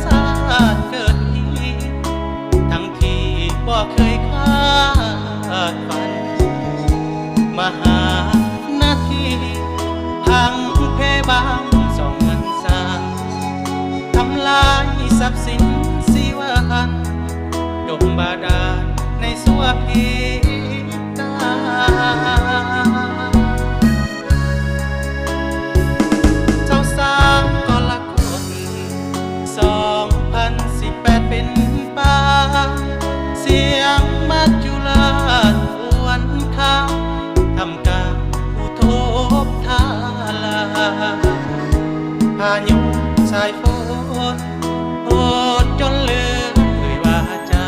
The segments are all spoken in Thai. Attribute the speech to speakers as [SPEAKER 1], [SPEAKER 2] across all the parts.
[SPEAKER 1] ศาสตร์เกิดอีกทั้งที่บ่เคยคาดฝันมหานาทีพังเพบางสองเงินสาทำลายทรัพย์สินสิวันดมบาดาลในสัวพีตาเจ้าสามก็ละคน2018เป็นป่าเสียงมัจจุราชอวนข้าวทำการอุทบทาลาพายุสายฝนโอดจนลืมวาจา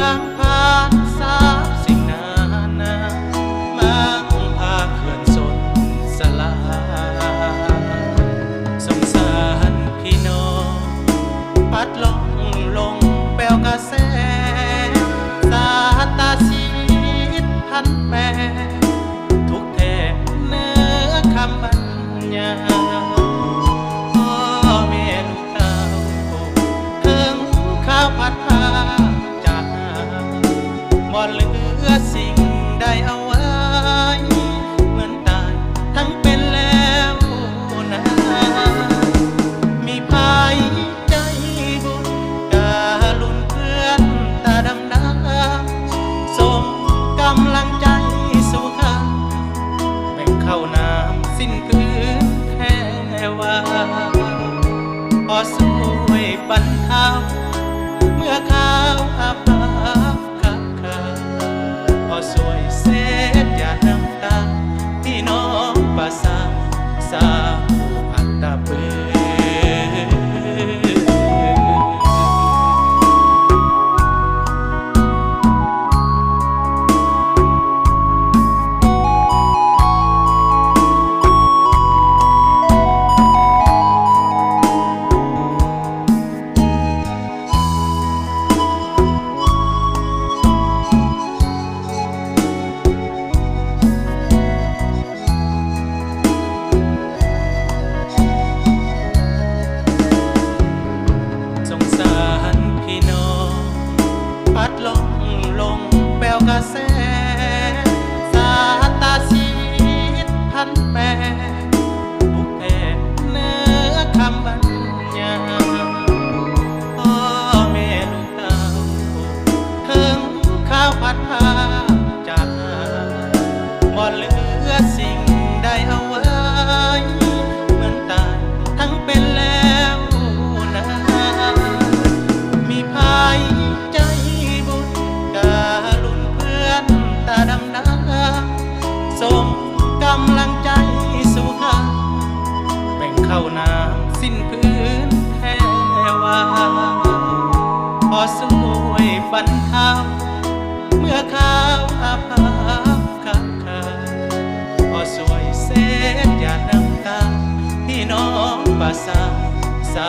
[SPEAKER 1] ล้างผ่านสาบสิ่งนานามังพาเขื่อนสนสลาสงสารพี่น้องพัดลงแปลวกระแสสาตาชีวิตพันแปรทุกแท่เนื้อคำบรรยายพ่อแม่ลูกเต้าถึงข้าวผัดผ้าจากบ่เหลือสิ่งใดเอาไว้เหมือนตายทั้งเป็นแล้วนะมีภัยใจบุญการุณเพื่อนตาดำดำส่งกำลังใจสู่ข้าแบ่งเข้าน้ำสิ้นพื้นแค่ว่าพอสวยบรรเทาเมื่อข้าวอาภัพขับขาพอสวยเสียดอย่าน้ำตาพี่น้องประสาสาอัตตาเปื้อพัดลงแปลวกระแสสาตาชีวิตพันแปรทุกแท่เนื้อคำบรรยายพ่อแม่ลูกเต้าถึงข้าวผัดผ้าจากบ่เหลือสิ่งใดเอาไว้เหมือนตายทั้งเป็นแล้วนะมีภัยใจบุญการุณเพื่อนตาดำน้ำส่งกำลังใจสู่ข้าแบ่งเข้าน้ำสิ้นพื้นแค่ว่าพอสวยบรรเทาเมื่อข้าวอาภัพขับขาพอสวยเสียดอย่าน้ำตาพี่น้องประสาสา